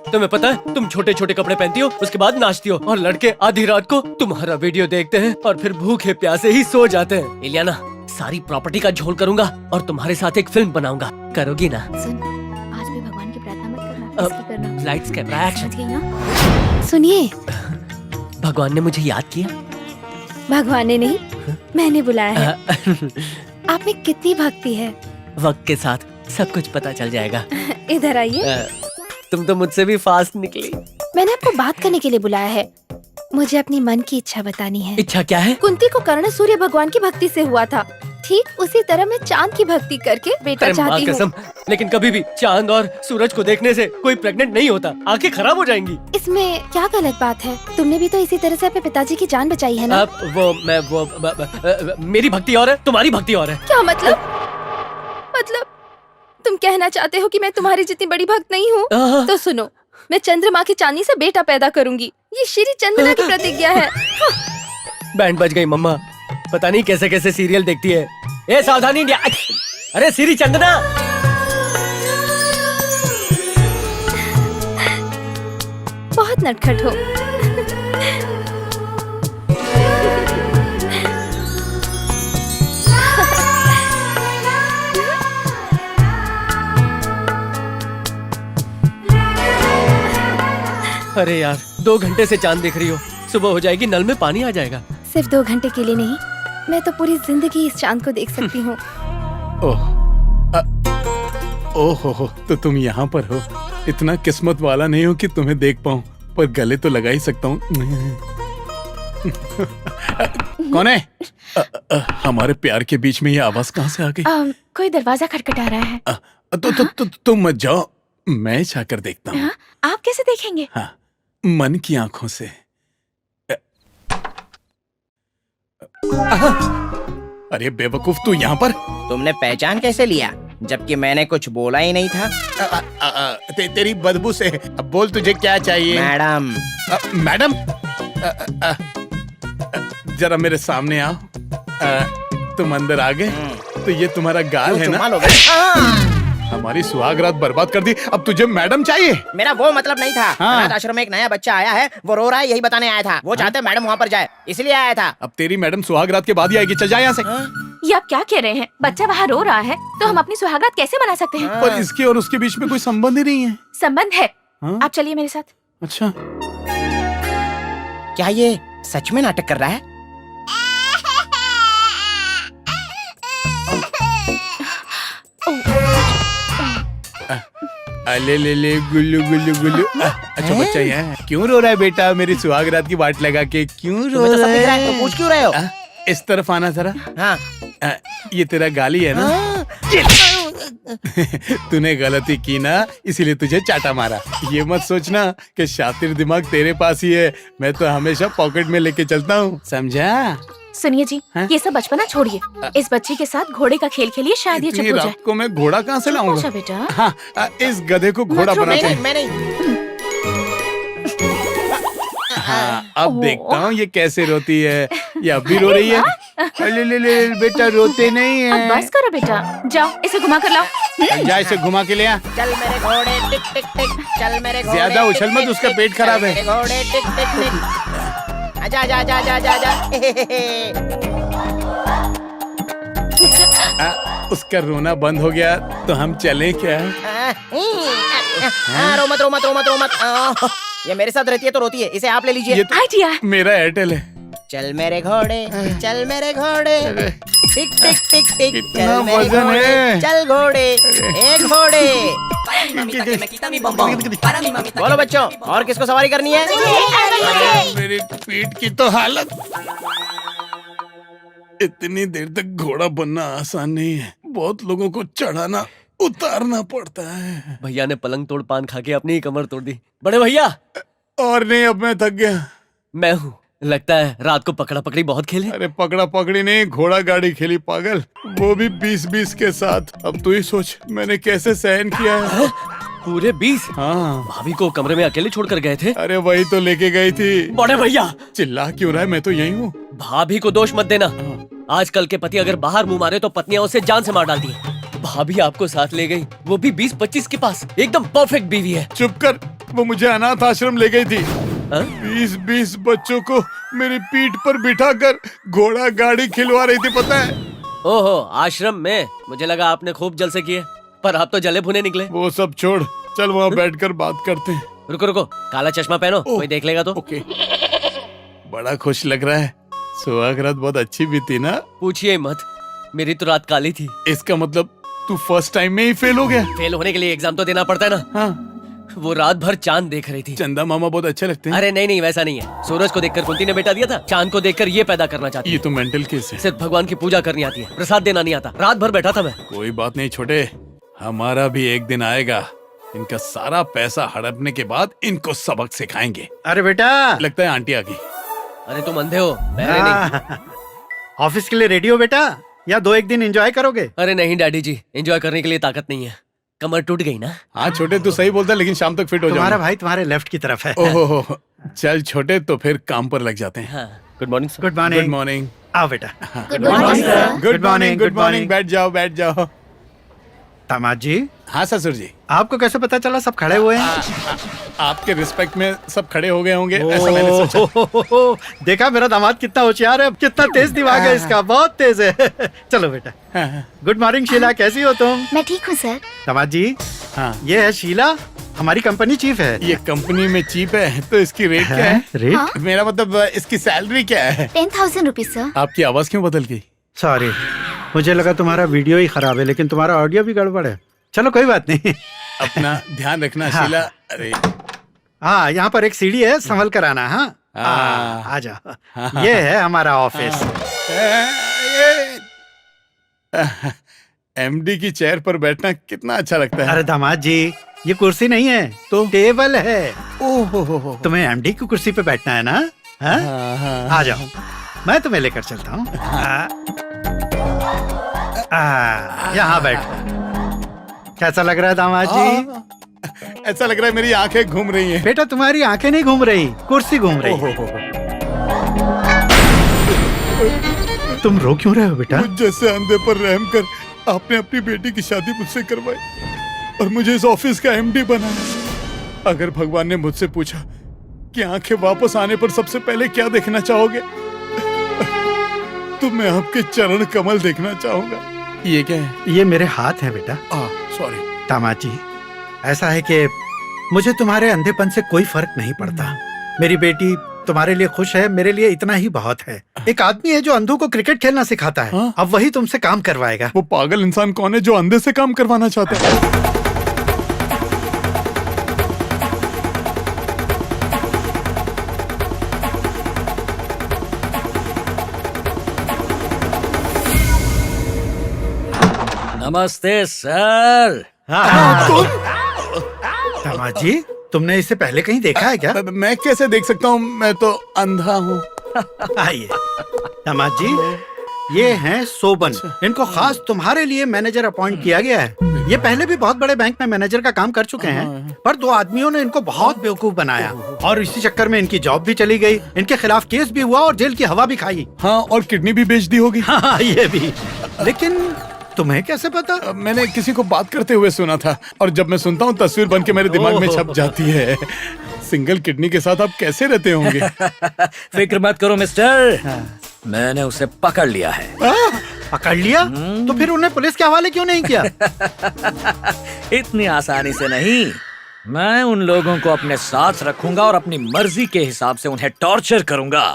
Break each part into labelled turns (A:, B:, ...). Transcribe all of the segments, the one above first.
A: तुम्हें पता है तुम छोटे छोटे कपड़े पहनती हो, उसके बाद नाचती हो, और लड़के आधी रात को तुम्हारा वीडियो देखते हैं और फिर भूखे प्यासे ही सो जाते हैं। इलियाना, सारी प्रॉपर्टी का झोल करूंगा और तुम्हारे साथ एक फिल्म बनाऊंगा, करोगी ना?
B: सुन, आज भी भगवान की प्रार्थना मत करना, इसकी करना।
A: Lights camera action.
B: समझ गई ना? सुनिए,
A: भगवान ने मुझे याद किया।
B: भगवान ने नहीं, मैंने बुलाया है। आप में कितनी भक्ति है।
A: वक्त के साथ सब कुछ पता चल जाएगा।
B: इधर आइए।
A: तुम तो मुझसे भी फास्ट निकली।
B: मैंने आपको बात करने के लिए बुलाया है। मुझे अपनी मन की इच्छा बतानी है।
A: इच्छा क्या है?
B: कुंती को कर्ण सूर्य भगवान की भक्ति से हुआ था, ठीक उसी तरह मैं चांद की भक्ति करके बेटा चाहती हूँ।
A: कसम, लेकिन कभी भी चांद और सूरज को देखने से कोई प्रेग्नेंट नहीं होता, आंखें खराब हो जाएंगी।
B: इसमें क्या गलत बात है? तुमने भी तो इसी तरह से अपने पिताजी की जान बचाई है ना?
A: मेरी भक्ति और है, तुम्हारी भक्ति और है।
B: क्या मतलब? तुम कहना चाहते हो कि मैं तुम्हारी जितनी बड़ी भक्त नहीं हूँ? तो सुनो, मैं चंद्रमा की चांदी से बेटा पैदा करूंगी, ये श्री चंदना की प्रतिज्ञा है।
A: बैंड बज गई मम्मा, पता नहीं कैसे कैसे सीरियल देखती है। ए सावधानी इंडिया! अरे श्री चंदना!
B: बहुत नटखट हो।
A: अरे यार, 2 घंटे से चांद देख रही हो, सुबह हो जाएगी, नल में पानी आ जाएगा।
B: सिर्फ 2 घंटे के लिए नहीं, मैं तो पूरी जिंदगी इस चांद को देख सकती हूँ।
C: ओहो, तो तुम यहाँ पर हो। इतना किस्मत वाला नहीं हो कि तुम्हें देख पाऊँ, पर गले तो लगा ही सकता हूँ। कौन है? हमारे प्यार के बीच में ये आवाज कहाँ से आ गई?
B: कोई दरवाजा खटखटा रहा है।
C: तुम मत जाओ, मैं जाकर देखता हूँ।
B: आप कैसे देखेंगे?
C: हाँ, मन की आंखों से। अरे बेवकूफ, तू यहाँ पर?
D: तुमने पहचान कैसे लिया, जबकि मैंने कुछ बोला ही नहीं था?
C: तेरी बदबू से। अब बोल, तुझे क्या चाहिए?
D: मैडम।
C: मैडम, जरा मेरे सामने आओ। तुम अंदर आ गए तो ये तुम्हारा गाल है ना? हमारी सुहागरात बर्बाद कर दी, अब तुझे मैडम चाहिए?
D: मेरा वो मतलब नहीं था।
C: हाँ।
D: अनाथ आश्रम में एक नया बच्चा आया है, वो रो रहा है, यही बताने आया था। वो चाहते मैडम वहाँ पर जाए, इसलिए आया था।
C: अब तेरी मैडम सुहागरात के बाद ही आएगी, चल जा यहाँ से।
B: ये आप क्या कह रहे हैं? बच्चा वहाँ रो रहा है तो हम अपनी सुहागरात कैसे मना सकते हैं?
C: पर इसके और उसके बीच में कोई संबंध ही नहीं है।
B: संबंध है।
C: हाँ?
B: आप चलिए मेरे साथ।
C: अच्छा,
D: क्या ये सच में नाटक कर रहा है?
C: ले गुल्लू गुल्लू गुल्लू। अच्छा बच्चा यहाँ है। क्यों रो रहा है बेटा? मेरी सुहागरात की बाट लगा के क्यों रो
D: तुम्हें तो सब
C: रहा
D: दिख रहा है,
C: है?
D: तो पूछ क्यों रहे हो?
C: इस तरफ आना जरा।
D: हाँ।
C: ये तेरा गाली है ना? तूने गलती की ना, इसीलिए तुझे चाटा मारा। ये मत सोचना कि शातिर दिमाग तेरे पास ही है, मैं तो हमेशा पॉकेट में लेके चलता हूँ, समझा?
B: सुनिए जी,
C: हाँ?
B: ये सब बचपना छोड़िए, इस बच्ची के साथ घोड़े का खेल खेलिए, शायद ये चुप
C: इतनी
B: हो जाए।
C: रात को मैं घोड़ा कहाँ से लाऊंगा?
B: अच्छा बेटा।
C: हाँ, इस गधे को घोड़ा बनाते हैं।
D: मैं नहीं।
C: हाँ, अब देखता हूँ ये कैसे रोती है। ये अब भी रो रही है। ले बेटा, रोते नहीं
B: अब
C: है।
B: बस करो बेटा, जाओ इसे घुमा कर लाओ।
C: जा, इसे घुमा के ले आ।
D: चल मेरे घोड़े टिक टिक टिक, चल मेरे घोड़े।
C: ज्यादा उछल मत, उसका पेट खराब है।
D: मेरे घोड़े टिक टिक टिक। आजा जा जा जा जा जा।
C: उसका रोना बंद हो गया तो हम चलें क्या?
D: रो मत रो मत रो मत रो मत। ये मेरे साथ रहती है तो रोती है, इसे आप ले लीजिए।
C: ये तो
B: आइडिया।
C: मेरा एयरटेल है।
D: चल मेरे घोड़े, चल मेरे घोड़े, टिक टिक टिक टिक।
C: कितना
D: चल मेरे
C: वजन
D: घोड़े,
C: है?
D: चल घोड़े, एक घोड़े। बोलो बच्चों, और किसको सवारी करनी है?
C: मेरी पीठ की तो हालत। इतनी देर तक घोड़ा बनना आसान नहीं है, बहुत लोगों को चढ़ाना उतारना पड़ता है।
A: भैया ने पलंग तोड़ पान खा के अपनी ही कमर तोड़ दी। बड़े भैया!
C: और नहीं, अब मैं थक गया।
A: मैं हूँ। लगता है रात को पकड़ा पकड़ी बहुत खेले।
C: अरे पकड़ा पकड़ी नहीं, घोड़ा गाड़ी खेली पागल, वो भी 20-20 के साथ। अब तू ही सोच मैंने कैसे सहन किया है।
A: पूरे 20?
C: हाँ।
A: भाभी को कमरे में अकेले छोड़कर गए थे।
C: अरे वही तो लेके गई थी।
A: बड़े भैया!
C: चिल्ला क्यों रहा है? मैं तो यही हूँ।
A: भाभी को दोष मत देना। आजकल के पति अगर बाहर मुंह मारे तो पत्नियां उसे जान से मार डालती हैं। भाभी आपको साथ ले गई, वो भी 20-25 के पास। एकदम परफेक्ट बीवी है।
C: चुप कर, वो मुझे अनाथ आश्रम ले गई थी।
A: हाँ?
C: 20-20 बच्चों को मेरी पीठ पर बिठाकर घोड़ा गाड़ी खिलवा रही थी, पता है?
A: ओहो, आश्रम में? मुझे लगा आपने खूब जलसे किए, पर आप तो जले भुने निकले।
C: वो सब छोड़, चल वहाँ बैठकर बात करते हैं।
A: रुको रुको, काला चश्मा पहनो, कोई देख लेगा तो।
C: ओके। बड़ा खुश लग रहा है। सुहागरात बहुत अच्छी भी थी ना?
A: पूछिए मत, मेरी तो रात काली थी।
C: इसका मतलब तू फर्स्ट टाइम में ही फेल हो गया?
A: फेल होने के लिए एग्जाम तो देना पड़ता है ना।
C: हाँ।
A: वो रात भर चांद देख रही थी।
C: चंदा मामा बहुत अच्छे लगते हैं।
A: अरे नहीं नहीं, वैसा नहीं है। सूरज को देखकर कुंती ने बेटा दिया था, चांद को देखकर ये पैदा करना चाहती
C: ये
A: है।
C: तो मेंटल केस है।
A: सिर्फ भगवान की पूजा करनी आती है, प्रसाद देना नहीं आता। रात भर बैठा था मैं।
C: कोई बात नहीं छोटे, हमारा भी एक दिन आएगा। इनका सारा पैसा हड़पने के बाद इनको सबक सिखाएंगे।
E: अरे बेटा,
C: लगता है आंटी आ गई।
A: अरे तुम अंधे हो, बहरे नहीं।
E: हाँ। ऑफिस के लिए रेडी हो बेटा, या 2-1 दिन एंजॉय करोगे?
A: अरे नहीं डैडी जी, एंजॉय करने के लिए ताकत नहीं है। कमर टूट गई ना।
C: हाँ छोटे, तू सही बोलता है, लेकिन शाम तक फिट हो
E: तुम्हारा
C: जाऊंगा।
E: भाई तुम्हारे लेफ्ट की तरफ है।
C: ओहो, चल छोटे, तो फिर काम पर लग जाते हैं।
A: हाँ, good morning sir.
E: Good
C: good
E: morning.
C: Morning.
E: आओ बेटा।
B: Good morning sir.
C: Good morning. Good
E: Good
C: morning.
E: morning.
C: बैठ जाओ, बैठ जाओ।
E: दामाद जी,
C: हाँ ससुर जी।
E: आपको कैसे पता चला सब खड़े हुए हैं?
C: आपके रिस्पेक्ट में सब खड़े हो गए होंगे, ऐसा मैंने सोचा।
E: ओह, देखा मेरा दामाद कितना होशियार है, कितना तेज दिमाग है इसका, बहुत तेज है। चलो बेटा। गुड मॉर्निंग शीला, कैसी हो तुम?
B: मैं ठीक हूँ सर।
E: दामाद जी,
C: हाँ,
E: ये है शीला, हमारी कंपनी चीफ है।
C: ये कंपनी में चीप है, तो इसकी रेट क्या है?
E: रेट?
B: हाँ?
C: मेरा मतलब इसकी सैलरी क्या है?
B: 10,000 रुपीज सर।
C: आपकी आवाज क्यों बदल गई?
E: सॉरी, मुझे लगा तुम्हारा वीडियो ही खराब है, लेकिन तुम्हारा ऑडियो भी गड़बड़ है। चलो कोई बात नहीं।
C: अपना ध्यान रखना
E: हाँ।
C: शीला। अरे
E: हाँ, यहाँ पर एक सीढ़ी है, संभल कर आना। हाँ,
C: हाँ।
E: आ जाओ। ये है हमारा ऑफिस।
C: एमडी की चेयर पर बैठना कितना अच्छा लगता है।
E: अरे दामाद जी, ये कुर्सी नहीं है,
C: तो?
E: टेबल है।
C: ओहो,
E: तुम्हें एमडी की कुर्सी पे बैठना है ना? हाँ?
C: हाँ,
E: आ जाओ, मैं तुम्हें लेकर चलता हूँ। यहाँ बैठो। कैसा लग रहा है दामाद जी?
C: ऐसा लग रहा है मेरी आंखें घूम रही हैं।
E: बेटा, तुम्हारी आंखें नहीं घूम रही, कुर्सी घूम रही। तुम रो क्यों रहे हो बेटा?
C: मुझ जैसे अंधे पर रहम कर आपने अपनी बेटी की शादी मुझसे करवाई और मुझे इस ऑफिस का एमडी बनाया। अगर भगवान ने मुझसे पूछा कि आंखें वापस आने पर सबसे पहले क्या देखना चाहोगे, तो मैं आपके चरण कमल देखना चाहूंगा। ये क्या है?
E: ये मेरे हाथ है बेटा।
C: सॉरी।
E: दामाद जी, ऐसा है कि मुझे तुम्हारे अंधेपन से कोई फर्क नहीं पड़ता। मेरी बेटी तुम्हारे लिए खुश है, मेरे लिए इतना ही बहुत है। एक आदमी है जो अंधों को क्रिकेट खेलना सिखाता है।
C: हाँ?
E: अब वही तुमसे काम करवाएगा।
C: वो पागल इंसान कौन है जो अंधे से काम करवाना चाहता है?
A: नमस्ते सर।
E: दामाद जी, तुमने इससे पहले कहीं देखा है क्या?
C: मैं कैसे देख सकता हूँ, मैं तो अंधा हूँ।
E: आइए दामाद जी, ये हैं सोबन। इनको खास तुम्हारे लिए मैनेजर अपॉइंट किया गया है। ये पहले भी बहुत बड़े बैंक में मैनेजर का काम कर चुके हैं, पर 2 आदमियों ने इनको बहुत बेवकूफ बनाया और इसी चक्कर में इनकी जॉब भी चली गई, इनके खिलाफ केस भी हुआ और जेल की हवा भी खाई।
C: हाँ, और किडनी भी बेच दी होगी।
E: हाँ, ये भी। लेकिन तुम्हें कैसे पता?
C: मैंने किसी को बात करते हुए सुना था, और जब मैं सुनता हूँ तस्वीर बन के मेरे दिमाग में छप जाती है। सिंगल किडनी के साथ आप कैसे रहते होंगे?
F: फिक्र मत करो मिस्टर, मैंने उसे पकड़ लिया है।
E: पकड़ लिया? तो फिर उन्हें पुलिस के हवाले क्यों नहीं किया?
F: इतनी आसानी से नहीं। मैं उन लोगों को अपने साथ रखूंगा और अपनी मर्जी के हिसाब से उन्हें टॉर्चर करूंगा,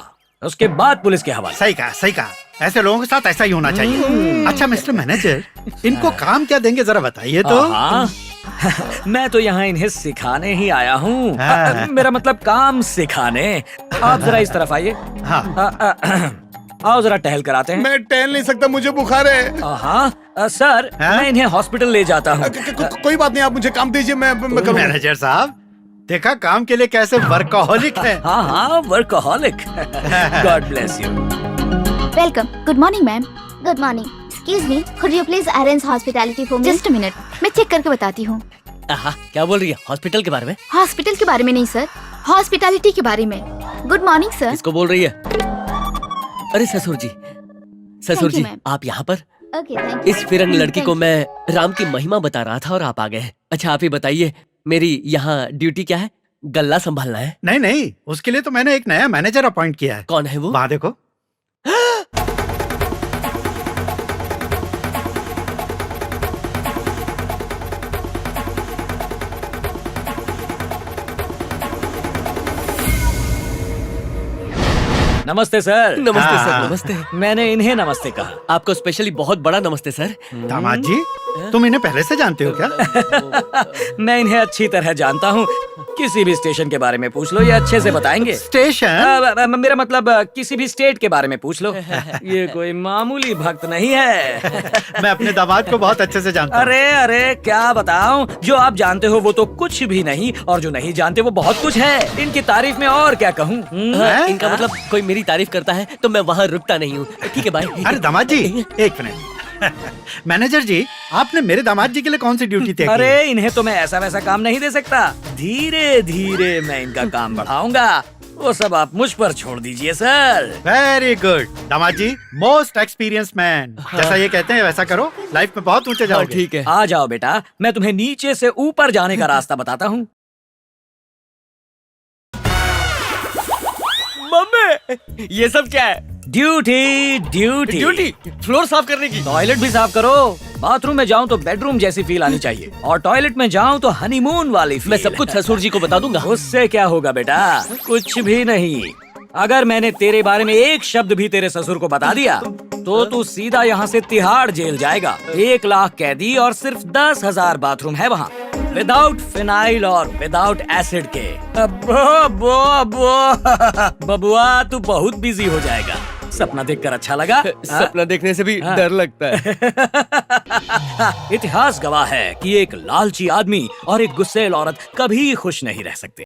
F: उसके बाद पुलिस के हवाले।
E: सही कहा, सही कहा। ऐसे लोगों के साथ ऐसा ही होना चाहिए। अच्छा मिस्टर मैनेजर, इनको काम क्या देंगे जरा बताइए तो।
F: मैं तो यहाँ इन्हें सिखाने ही आया हूँ।
E: हाँ।
F: मेरा मतलब काम सिखाने। आप जरा इस तरफ आइए।
E: हाँ।
F: आओ जरा टहल कर आते हैं।
C: मैं टहल नहीं सकता, मुझे बुखार है।
F: हाँ सर,
E: हाँ?
F: मैं इन्हें हॉस्पिटल ले जाता हूँ।
C: कोई बात नहीं, आप मुझे काम दीजिए, मैं करूँगा।
E: मैनेजर साहब, देखा काम के लिए कैसे वर्कहोलिक है।
F: हाँ, workaholic. God bless you.
G: Welcome. Good morning, ma'am. Good morning. Excuse me. Could you please arrange hospitality for me? Just a minute. मैं चेक करके बताती हूँ।
A: क्या बोल रही है? हॉस्पिटल के बारे में?
G: हॉस्पिटल के बारे में नहीं सर, हॉस्पिटैलिटी के बारे में। Good morning sir.
A: किसको बोल रही है? अरे ससुर जी, ससुर
G: Thank you,
A: जी,
G: ma'am.
A: आप यहाँ पर?
G: Okay, thank you.
A: इस फिरंग लड़की को मैं राम की महिमा बता रहा था और आप आ गए। अच्छा आप ही बताइए, मेरी यहाँ ड्यूटी क्या है? गल्ला संभालना है।
E: नहीं नहीं, उसके लिए तो मैंने एक नया मैनेजर अपॉइंट किया है।
A: कौन है वो?
E: वहाँ देखो।
F: नमस्ते सर।
A: नमस्ते सर,
E: हाँ।
A: नमस्ते।
F: मैंने इन्हें नमस्ते कहा।
A: आपको स्पेशली बहुत बड़ा नमस्ते सर।
E: दामाद जी, तुम इन्हें पहले से जानते हो क्या?
F: मैं इन्हें अच्छी तरह जानता हूँ। किसी भी स्टेशन के बारे में पूछ लो, ये अच्छे से बताएंगे।
E: स्टेशन?
F: मेरा मतलब किसी भी स्टेट के बारे में पूछ लो। ये कोई मामूली भक्त नहीं है।
E: मैं अपने दामाद को बहुत अच्छे से जानता हूँ।
F: अरे अरे क्या बताऊं, जो आप जानते हो वो तो कुछ भी नहीं, और जो नहीं जानते वो बहुत कुछ है। इनकी तारीफ में और क्या कहूँ।
A: इनका मतलब कोई मेरी तारीफ करता है तो मैं वहाँ रुकता नहीं हूँ। ठीक है बाय।
E: अरे दामाद जी, एक मिनट। मैनेजर जी, आपने मेरे दामाद जी के लिए कौन सी ड्यूटी तय की?
F: अरे इन्हें तो मैं ऐसा वैसा काम नहीं दे सकता। धीरे धीरे मैं इनका काम बढ़ाऊंगा। वो सब आप मुझ पर छोड़ दीजिए सर।
E: वेरी गुड दामाद जी, मोस्ट एक्सपीरियंस मैन। जैसा ये कहते हैं वैसा करो, लाइफ में बहुत ऊंचे जाओगे।
A: ठीक है।
F: आ जाओ बेटा, मैं तुम्हें नीचे से ऊपर जाने का रास्ता बताता हूँ।
A: मम्मी, ये सब क्या है?
F: Duty duty
A: duty? फ्लोर साफ करने की?
F: टॉयलेट भी साफ करो। बाथरूम में जाऊं तो बेडरूम जैसी फील आनी चाहिए, और टॉयलेट में जाऊं तो हनीमून वाली फील।
A: मैं सब कुछ ससुर जी को बता दूंगा।
F: उससे क्या होगा बेटा, कुछ भी नहीं। अगर मैंने तेरे बारे में एक शब्द भी तेरे ससुर को बता दिया तो तू सीधा यहाँ से तिहाड़ जेल जाएगा। 1 लाख कैदी और सिर्फ 10,000 बाथरूम है वहाँ, विदाउट फिनाइल और विदाउट एसिड के। बबुआ तू बहुत बिजी हो जाएगा। सपना देखकर अच्छा लगा?
A: सपना देखने से भी डर लगता है।
F: इतिहास गवाह है कि एक लालची आदमी और एक गुस्सैल औरत कभी खुश नहीं रह सकते।